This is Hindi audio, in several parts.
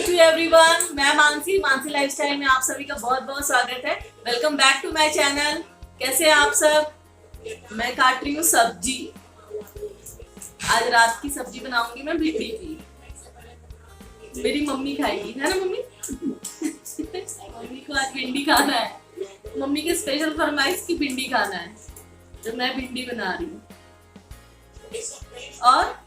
टू एवरीवन, मैं मानसी लाइफस्टाइल में आप सभी का बहुत बहुत स्वागत है। Welcome back to my channel. कैसे हैं आप सब? मैं काट रही हूँ सब्जी। आज रात की सब्जी बनाऊंगी मैं भिंडी की। मेरी मम्मी खाएगी, है ना मम्मी? मम्मी को आज भिंडी खाना है। मम्मी के स्पेशल फरमाइश की भिंडी खाना है, तो मैं भिंडी बना रही हूँ। और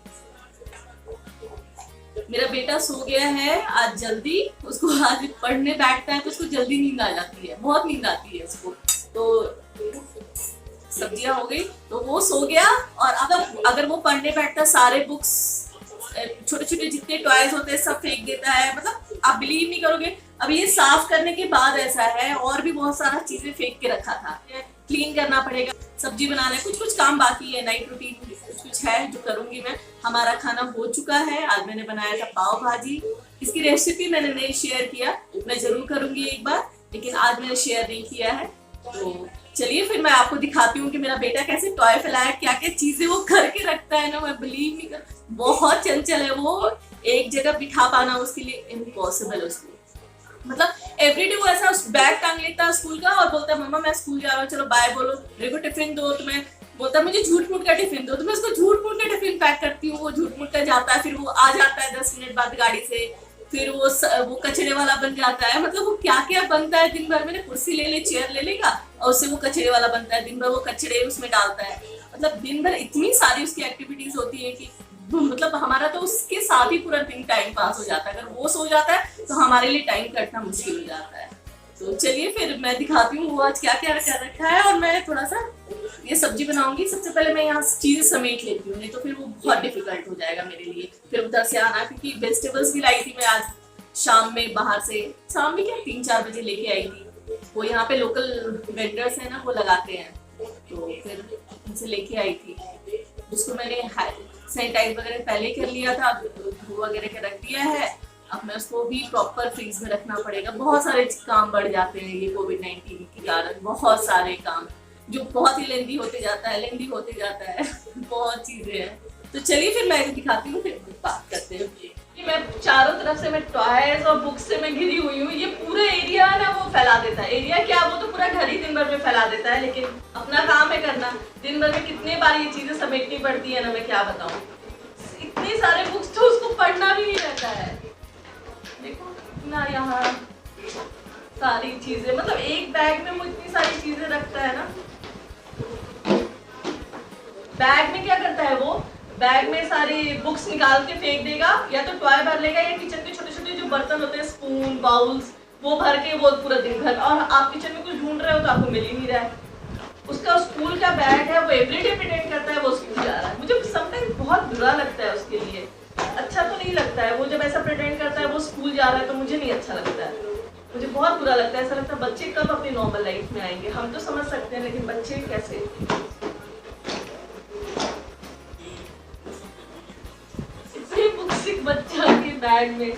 मेरा बेटा सो गया है आज जल्दी। उसको आज पढ़ने बैठता है तो उसको जल्दी नींद आ जाती है, बहुत नींद आती है उसको। तो सब्जियां हो गई तो वो सो गया। और अगर वो पढ़ने बैठता है सारे बुक्स, छोटे छोटे जितने टॉयज होते हैं सब फेंक देता है। मतलब आप बिलीव नहीं करोगे, अब ये साफ करने के बाद ऐसा है। और भी बहुत सारा चीजें फेंक के रखा था, क्लीन करना पड़ेगा। सब्जी बनाना है, कुछ काम बाकी है, नाइट रूटीन कुछ है जो करूंगी मैं। हमारा खाना हो चुका है। आज मैंने बनाया था पाव भाजी। इसकी रेसिपी मैंने नहीं शेयर किया, मैं जरूर करूंगी एक बार, लेकिन आज मैंने शेयर नहीं किया है। तो चलिए फिर मैं आपको दिखाती हूँ कि मेरा बेटा कैसे टॉय फैलाया, क्या क्या चीजें वो करके रखता है ना, मैं बिलीव नहीं कर। बहुत चंचल है वो, एक जगह बिठा पाना उसके लिए इम्पॉसिबल है उसको। मतलब एवरीडे वो ऐसा बैग टांग लेता है स्कूल का और बोलता है मम्मा मैं स्कूल जा रहा हूँ, चलो बाय बोलो, मेरे को टिफिन दो। तो मैं बोलता है मुझे झूठ मूठ का टिफिन दो, तो मैं उसको झूठ मूठ का टिफिन पैक करती हूँ। वो झूठ मूठ का जाता है, फिर वो आ जाता है 10 मिनट बाद गाड़ी से। फिर वो कचड़े वाला बन जाता है। मतलब वो क्या क्या बनता है दिन भर में। कुर्सी ले ले, चेयर ले लेगा और उससे वो कचड़े वाला बनता है। दिन भर वो कचड़े उसमें डालता है। मतलब दिन भर इतनी सारी उसकी एक्टिविटीज होती है कि मतलब हमारा तो उसके साथ ही पूरा दिन टाइम पास हो जाता है। अगर वो सो जाता है तो हमारे लिए टाइम कटना मुश्किल हो जाता है। तो चलिए फिर मैं दिखाती हूँ वो आज क्या क्या कर रखा है। और मैं थोड़ा सा ये सब्जी बनाऊंगी। सबसे पहले मैं यहाँ चीजें समेट लेती हूँ, नहीं तो फिर वो बहुत डिफिकल्ट हो जाएगा मेरे लिए फिर उधर से आना। क्योंकि वेजिटेबल्स भी लाई थी मैं आज शाम में बाहर से। शाम में क्या 3-4 बजे लेके आई थी। वो यहाँ पे लोकल वेंडर्स है ना, वो लगाते हैं, तो फिर उनसे लेके आई थी। जिसको मैंने सैनिटाइज वगैरह पहले कर लिया था, धो वगैरह के रख दिया है। अब मैं उसको भी प्रॉपर फ्रीज में रखना पड़ेगा। बहुत सारे काम बढ़ जाते हैं ये कोविड-19 के कारण। बहुत सारे काम जो बहुत ही लेंदी होते जाता है बहुत चीजें हैं। तो चलिए फिर मैं दिखाती हूँ, फिर बात करते हैं। मैं चारों तरफ से मैं टॉयज और बुक्स से मैं घिरी हुई हूँ। ये पूरा एरिया ना वो फैला देता है। एरिया क्या, वो तो पूरा घर ही दिन भर में फैला देता है। लेकिन अपना काम है करना। दिन भर में कितने बार ये चीजें समेटनी पड़ती है ना, मैं क्या बताऊँ। इतने सारे बुक्स तो उसको पढ़ना भी नहीं रहता है। देखो ना यहाँ सारी चीजें, मतलब एक बैग में वो इतनी सारी चीजें रखता है ना। बैग में क्या करता है वो, बैग में सारी बुक्स निकाल के फेंक देगा, या तो टॉय भर लेगा, या किचन के छोटे छोटे जो बर्तन होते हैं, स्पून बाउल्स, वो भर के वो पूरा दिन भर। और आप किचन में कुछ ढूंढ रहे हो तो आपको मिल ही नहीं रहा है। उसका स्कूल का बैग है, वो एवरीडे प्रिटेंड करता है वो स्कूल जा रहा है। मुझे समटाइम बहुत बुरा लगता है उसके लिए, अच्छा तो नहीं लगता है। वो जब ऐसा प्रिटेंड करता है वो स्कूल जा रहा है तो मुझे नहीं अच्छा लगता है। मुझे बहुत बुरा लगता है। ऐसा लगता है बच्चे कब अपनी नॉर्मल लाइफ में आएंगे। हम तो समझ सकते हैं, लेकिन बच्चे कैसे। बच्चा के बैग में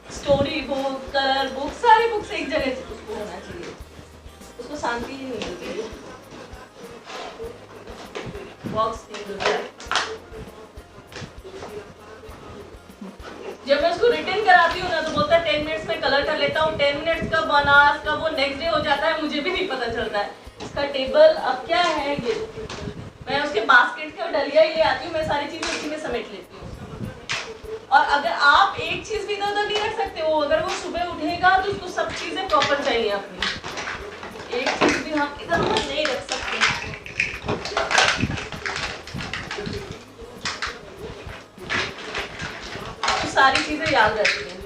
स्टोरी बुक, कलर बुक, सारी बुक्स एक जगह से उसको होना चाहिए। उसको शांति ही नहीं मिलती है, बॉक्स नहीं मिलता है। जब मैं उसको रिटर्न कराती हूँ ना तो बोलता है 10 मिनट्स में कलर कर लेता हूँ। 10 मिनट्स का 1 आवर का वो नेक्स्ट डे हो जाता है, मुझे भी नहीं पता चलता है। इसका टेबल अब क्या है ये, मैं उसके बास्केट का डलिया ही ले आती हूँ। मैं सारी चीजें इसी में समेट लेती हूँ। और अगर आप एक चीज भी इधर उधर नहीं रख सकते हो, अगर वो सुबह उठेगा तो उसको सब चीजें प्रॉपर चाहिए अपनी। एक चीज भी हम इधर उधर नहीं रख सकते। तो सारी चीजें याद रहती हैं।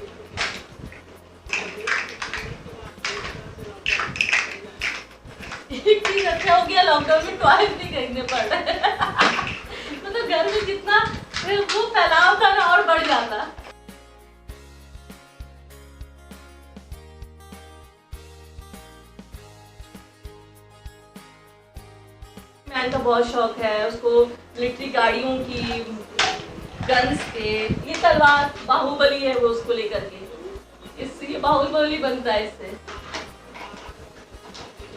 एक चीज अच्छा हो गया, लॉकडाउन में टॉयज नहीं खरीदने पड़ रहे। मतलब घर में जितना वो फैलाव था ना और बढ़ जाता। मैन का बहुत शौक है उसको, मिलिट्री गाड़ियों की, गन्स के। ये तलवार बाहुबली है वो उसको लेकर के, इससे ये बाहुबली बनता है इससे।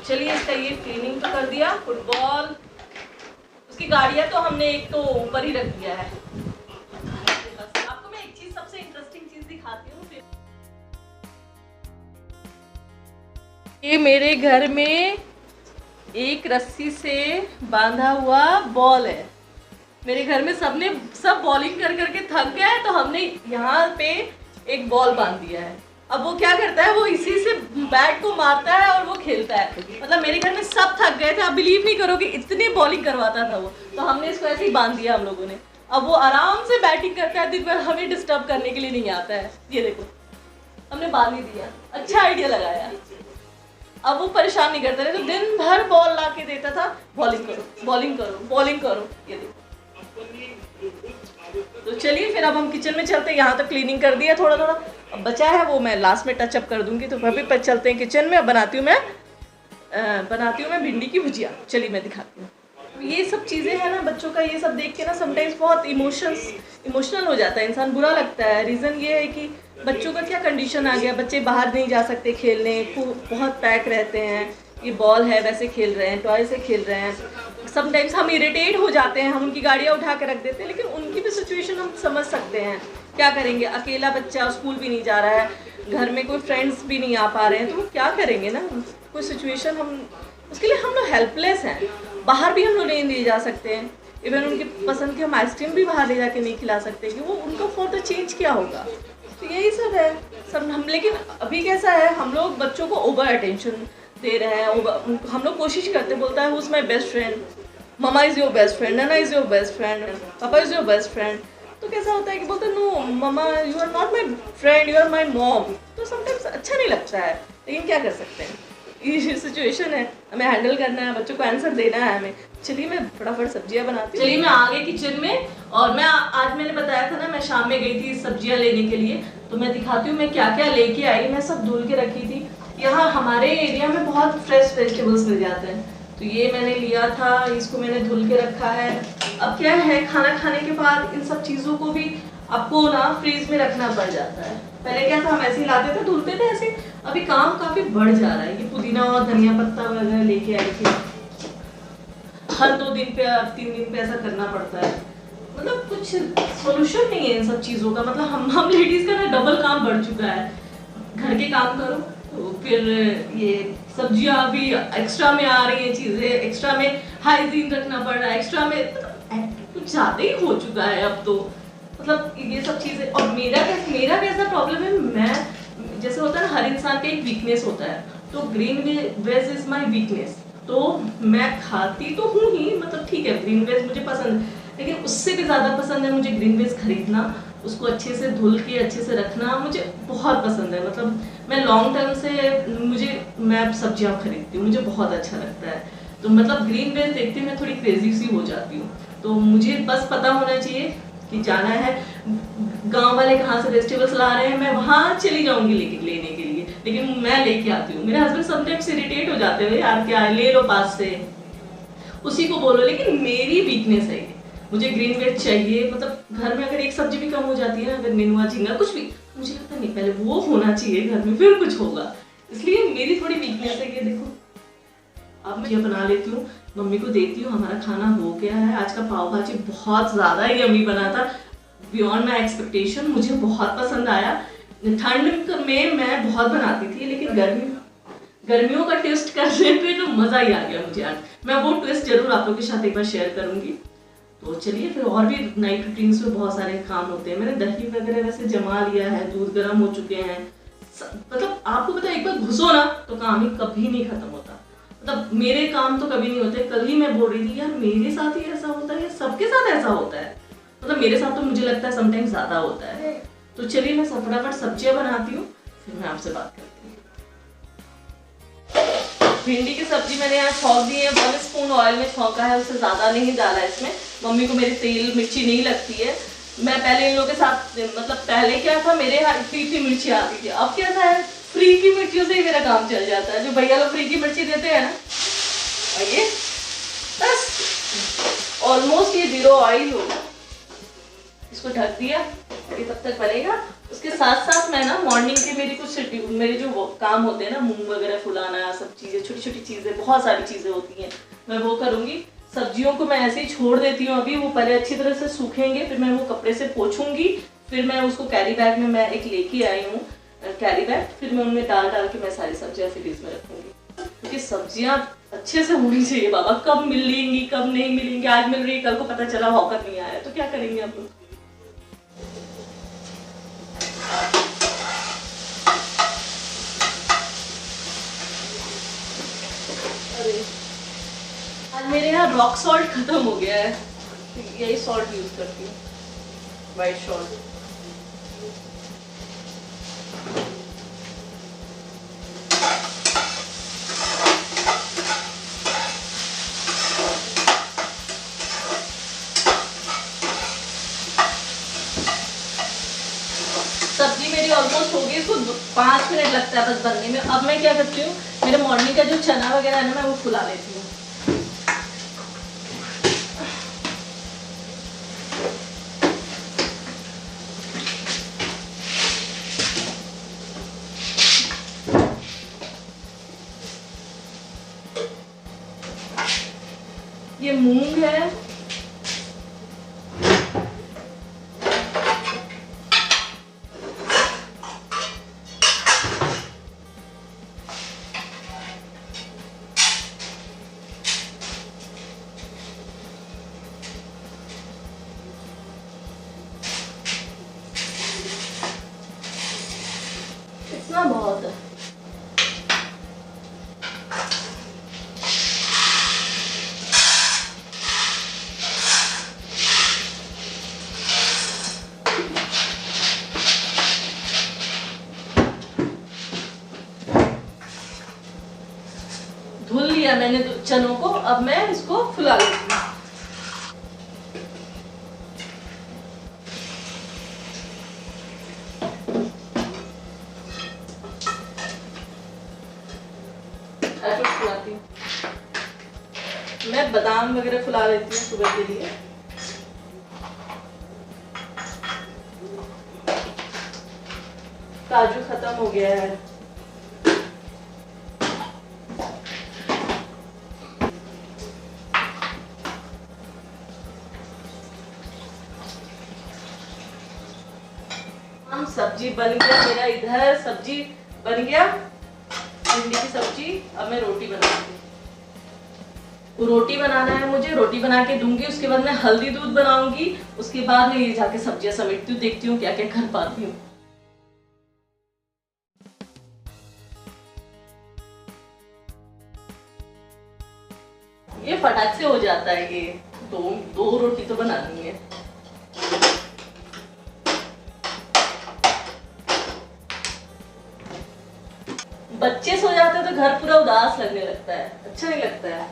चलिए इसका ये क्लीनिंग तो कर दिया। फुटबॉल, उसकी गाड़ियां तो हमने एक तो ऊपर ही रख दिया है। आपको मैं एक चीज, सबसे इंटरेस्टिंग चीज ये मेरे घर में एक रस्सी से बांधा हुआ बॉल है। मेरे घर में सब बॉलिंग कर करके थक गए हैं, तो हमने यहाँ पे एक बॉल बांध दिया है। अब वो क्या करता है, वो इसी से बैट को मारता है और वो खेलता है। मतलब मेरे घर में सब थक गए थे, आप बिलीव नहीं करोगे इतनी बॉलिंग करवाता था वो। तो हमने इसको ऐसे ही बांध दिया हम लोगों ने। अब वो आराम से बैटिंग करता है, दिन भर हमें डिस्टर्ब करने के लिए नहीं आता है। ये देखो हमने बांध ही दिया, अच्छा आइडिया लगाया। अब वो परेशान नहीं करता रहे, तो दिन भर बॉल ला के देता था, बॉलिंग करो बॉलिंग करो बॉलिंग करो। ये देखो। तो चलिए फिर अब हम किचन में चलते हैं। यहाँ तक क्लीनिंग कर दिया थोड़ा थोड़ा, अब बचा है वो मैं लास्ट में टचअप कर दूंगी। तो अभी पर चलते हैं किचन में। अब बनाती हूँ मैं भिंडी की भुजिया। चलिए मैं दिखाती हूँ। ये सब चीज़ें हैं ना, बच्चों का ये सब देख के ना समटाइम्स बहुत इमोशनल हो जाता है इंसान, बुरा लगता है। रीज़न ये है कि बच्चों का क्या कंडीशन आ गया, बच्चे बाहर नहीं जा सकते खेलने, बहुत पैक रहते हैं। ये बॉल है वैसे खेल रहे हैं, टॉय से खेल रहे हैं। समटाइम्स हम इरिटेट हो जाते हैं, हम उनकी गाड़ियाँ उठा के रख देते हैं। लेकिन उनकी भी सिचुएशन हम समझ सकते हैं। क्या करेंगे, अकेला बच्चा स्कूल भी नहीं जा रहा है, घर में कोई फ्रेंड्स भी नहीं आ पा रहे हैं, तो वो क्या करेंगे ना। कोई सिचुएशन हम उसके लिए हम लोग हेल्पलेस हैं। बाहर भी हम लोग नहीं ले जा सकते हैं। इवन उनकी पसंद की हम आइसक्रीम भी बाहर ले जाके नहीं खिला सकते कि वो उनका फर्दर चेंज क्या होगा। तो यही सब है सब हम। लेकिन अभी कैसा है, हम लोग बच्चों को ओवर अटेंशन दे रहे हैं। हम लोग कोशिश करते, बोलता है who is my best friend, mama is your best friend, नाना is your best friend, papa is your best friend. तो कैसा होता है कि बोलते no mama you are not my friend, you are my mom. तो समटाइम्स अच्छा नहीं लगता है, लेकिन क्या कर सकते हैं, ये सिचुएशन है, हमें हैंडल करना है, बच्चों को आंसर देना है हमें। चलिए मैं फटाफट सब्जियां बनाती हूँ। चलिए मैं आ गई किचन में, और मैं आज मैंने बताया था ना मैं शाम में गई थी सब्जियां लेने के लिए, तो मैं दिखाती हूँ मैं क्या क्या लेके आई। मैं सब धुल के रखी थी। यहाँ हमारे एरिया में बहुत फ्रेश वेजिटेबल्स मिल जाते हैं, तो ये मैंने लिया था, इसको मैंने धुल के रखा है। अब क्या है, खाना खाने के बाद इन सब चीज़ों को भी आपको ना फ्रीज में रखना पड़ जाता है। पहले क्या था, हम ऐसे ही लाते थे, धुलते थे ऐसे। अभी काम काफी बढ़ जा रहा है। ये पुदीना और धनिया पत्ता वगैरह लेके आई थी, हर 2 दिन पे 3 दिन पे ऐसा करना पड़ता है। मतलब कुछ सोल्यूशन नहीं है इन सब चीजों का। मतलब हम लेडीज का ना डबल काम बढ़ चुका है। घर के काम करो, तो फिर ये सब्जियां अभी एक्स्ट्रा में आ रही है, चीजें एक्स्ट्रा में, हाइजीन रखना पड़ रहा है एक्स्ट्रा में। मतलब कुछ ज्यादा ही हो चुका है अब तो। मतलब ये सब चीजें। और मेरा कैसा प्रॉब्लम है, मैं जैसे होता है ना, हर इंसान का एक वीकनेस होता है, तो green veg is my weakness. तो मैं खाती तो हूँ ही, मतलब ठीक है ग्रीन वेज मुझे पसंद है, लेकिन उससे भी ज़्यादा पसंद है मुझे ग्रीन वेज खरीदना, उसको अच्छे से धुल के अच्छे से रखना मुझे बहुत पसंद है। मतलब मैं लॉन्ग टर्म से मैं सब्जियाँ खरीदती हूँ, मुझे बहुत अच्छा लगता है। तो मतलब ग्रीन वेज देखते मैं थोड़ी क्रेजी सी हो जाती हूँ। तो मुझे बस पता होना चाहिए कि जाना है, गांव वाले कहाँ से वेजिटेबल्स ला रहे हैं, मैं वहाँ चली जाऊंगी लेने के लिए, लेकिन मैं लेके आती हूँ। मेरे हस्बैंड समटाइम्स इरिटेट हो जाते हैं, यार क्या ले लो पास से, उसी को बोलो। लेकिन मेरी वीकनेस है ये, मुझे ग्रीन वेज चाहिए। मतलब घर में अगर एक सब्जी भी कम हो जाती है ना, अगर नेनुआ झींगा कुछ भी, मुझे लगता नहीं पहले वो होना चाहिए घर में, फिर कुछ होगा। इसलिए मेरी थोड़ी वीकनेस है। ये देखो अब मैं ये बना लेती हूँ, मम्मी को देती हूँ। हमारा खाना हो गया है। आज का पाव भाजी बहुत ज़्यादा यम्मी बना था, बियॉन्ड माई एक्सपेक्टेशन, मुझे बहुत पसंद आया। ठंड में मैं बहुत बनाती थी, लेकिन गर्मियों का टेस्ट करने पे तो मज़ा ही आ गया मुझे आज। मैं वो ट्विस्ट जरूर आप लोगों के साथ एक बार शेयर करूँगी। तो चलिए फिर, और भी नाइट रूटीन्स में बहुत सारे काम होते हैं। मैंने दही वगैरह वैसे जमा लिया है, दूध गर्म हो चुके हैं। मतलब आपको पता है, एक बार घुसो ना तो काम ही कभी नहीं खत्म होता। मतलब मेरे काम तो कभी नहीं होते। कल ही मैं बोल रही थी, यार मेरे साथ ही ऐसा होता है, सबके साथ ऐसा होता है। मतलब मेरे साथ तो मुझे लगता है समटाइम्स ज़्यादा होता है। तो चलिए मैं फटाफट सब्जियां बनाती हूँ, फिर मैं आपसे बात करती हूँ। भिंडी की सब्जी मैंने यहाँ छौंक दी है, 1 स्पून ऑयल में छौंका है, उससे ज़्यादा नहीं डाला है इसमें। मम्मी को मेरी तेल मिर्ची नहीं लगती है। मैं पहले इन लोगों के साथ, मतलब पहले क्या था, मेरे यहाँ इतनी मिर्ची आती थी। अब कैसा है, फ्री की मिर्चियों से ही मेरा काम चल जाता है। जो भैया लोग फ्री की मिर्ची देते हैं ना, ये बस ऑलमोस्ट ये 0 ऑयल होगा। इसको ढक दिया, ये तब तक बनेगा। उसके साथ साथ मैं ना मॉर्निंग के मेरे जो काम होते हैं ना, मूंग वगैरह फुलाना, सब चीज़ें, छोटी छोटी चीज़ें, बहुत सारी चीज़ें होती हैं, मैं वो करूँगी। सब्जियों को मैं ऐसे ही छोड़ देती हूँ अभी, वो पहले अच्छी तरह से सूखेंगे, फिर मैं वो कपड़े से पोंछूंगी। फिर मैं उसको कैरी बैग में मैं एक लेके आई हूँ, कैरी बैग, फिर मैं उनमें डाल के मैं सारी सब्जियां फ्रीज में रखूंगी, क्योंकि सब्जियां अच्छे से होनी चाहिए बाबा। कब मिलेंगी कब नहीं मिलेंगी, आज मिल रही कल को पता चला हॉकर नहीं आया तो क्या करेंगे हम लोग। अरे आज मेरे यहाँ रॉक सॉल्ट खत्म हो गया है, यही सॉल्ट यूज करती हूँ, वाइट सॉल्ट। सब्जी मेरी ऑलमोस्ट हो गई, इसको 5 मिनट लगता है बस बनने में। अब मैं क्या करती हूँ, मेरे मॉर्निंग का जो चना वगैरह है ना, मैं वो फुला लेती हूँ। ये मूंग है, इतना बहुत है। धुल लिया मैंने चनों को, अब मैं इसको फुला लेती हूँ। ऐसे फुलाती हूँ मैं, बादाम वगैरह फुला लेती हूँ सुबह के लिए। काजू खत्म हो गया है। सब्जी बन गया मेरा, इधर सब्जी बन गया भिंडी की सब्जी। अब मैं रोटी बनाऊंगी, रोटी बनाना है मुझे, रोटी बना के दूंगी, उसके बाद मैं हल्दी दूध बनाऊंगी, उसके बाद मैं ये जाके सब्जियां समेटती हूँ, देखती हूँ क्या क्या कर पाती हूँ। ये फटाक से हो जाता है, ये दो रोटी तो बनानी है। बच्चे सो जाते हैं तो घर पूरा उदास लगने लगता है, अच्छा नहीं लगता है,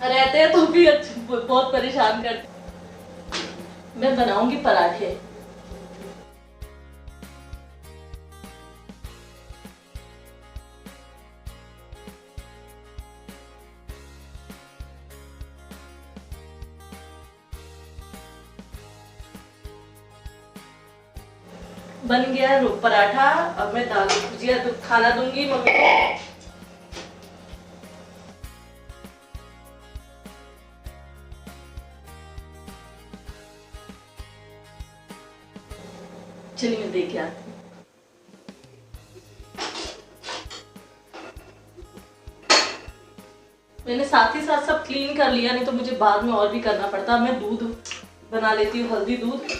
रहते हैं तो भी बहुत परेशान करते। मैं बनाऊंगी पराठे। बन गया पराठा। अब मैं दाल भुजिया खाना दूंगी मम्मी को। चलिए मैं देख के आती हूँ। मैंने साथ ही साथ सब क्लीन कर लिया, नहीं तो मुझे बाद में और भी करना पड़ता। मैं दूध बना लेती हूँ, हल्दी दूध।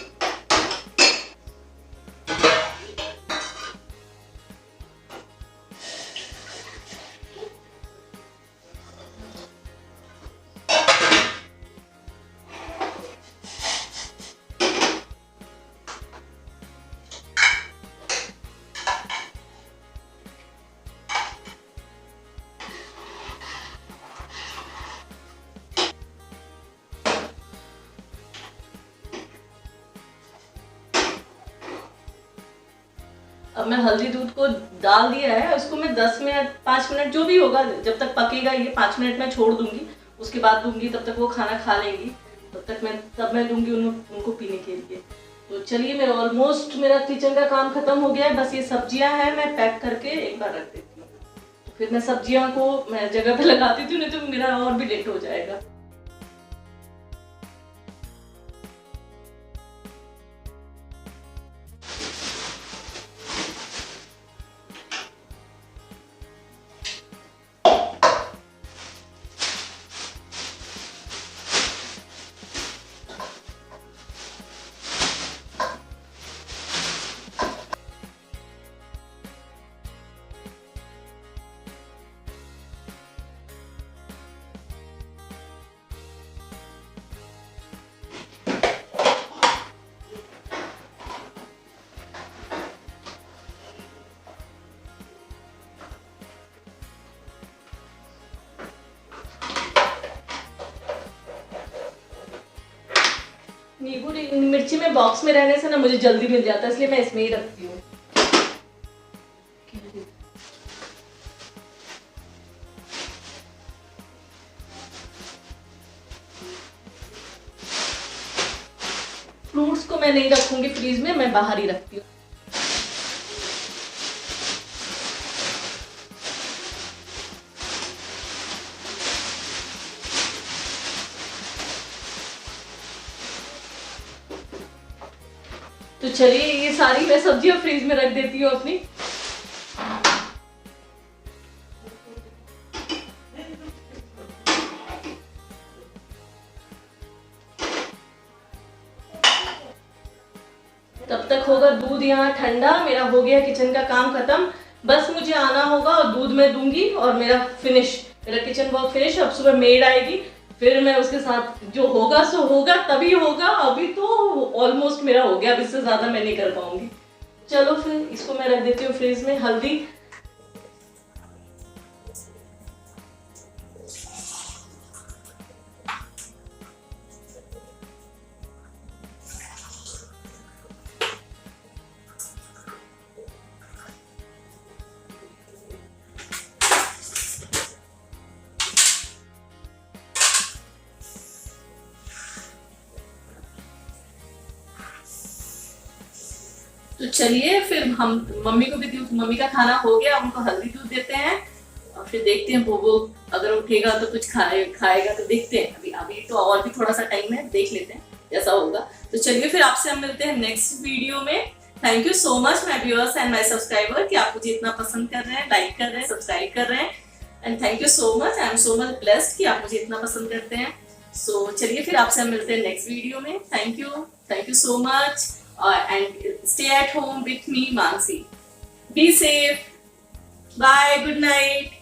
अब मैं हल्दी दूध को डाल दिया है, उसको मैं 10 मिनट 5 मिनट जो भी होगा, जब तक पकेगा ये 5 मिनट में छोड़ दूंगी। उसके बाद दूंगी, तब तक वो खाना खा लेंगी, तब मैं दूंगी उनको पीने के लिए। तो चलिए मेरा ऑलमोस्ट मेरा किचन का काम खत्म हो गया है। बस ये सब्जियां हैं, मैं पैक करके एक बार रख देती हूँ, तो फिर मैं सब्जियां को मैं जगह पे लगाती थी, नहीं तो मेरा और भी लेट हो जाएगा। नीचे में बॉक्स में रहने से ना मुझे जल्दी मिल जाता है, इसलिए मैं इसमें ही रखती हूँ। फ्रूट्स को मैं नहीं रखूंगी फ्रीज में, मैं बाहर ही रखती हूँ। तो चलिए ये सारी मैं सब्जियां फ्रीज में रख देती हूँ अपनी। तब तक होगा दूध यहाँ ठंडा, मेरा हो गया किचन का काम खत्म। बस मुझे आना होगा और दूध मैं दूंगी और मेरा फिनिश, मेरा किचन वर्क फिनिश। अब सुबह मेड आएगी, फिर मैं उसके साथ जो होगा सो होगा, तभी होगा। अभी तो ऑलमोस्ट मेरा हो गया, अब इससे ज्यादा मैं नहीं कर पाऊंगी। चलो फिर इसको मैं रख देती हूँ फ्रीज में। हल्दी, तो चलिए फिर हम मम्मी को भी दूध, मम्मी का खाना हो गया, उनको हल्दी दूध देते हैं और फिर देखते हैं वो अगर उठेगा तो कुछ खाएगा तो देखते हैं। अभी अभी तो और भी थोड़ा सा टाइम है, देख लेते हैं जैसा होगा। तो चलिए फिर आपसे हम मिलते हैं नेक्स्ट वीडियो में। Thank you so much my viewers and my subscriber कि आप मुझे इतना पसंद कर रहे हैं, लाइक कर रहे हैं, सब्सक्राइब कर रहे हैं। And thank you so much, I am so much blessed कि आप मुझे इतना पसंद करते हैं। सो चलिए फिर आपसे हम मिलते हैं नेक्स्ट वीडियो में। Thank you so much. And stay at home with me, Mansi. Be safe. Bye. Good night.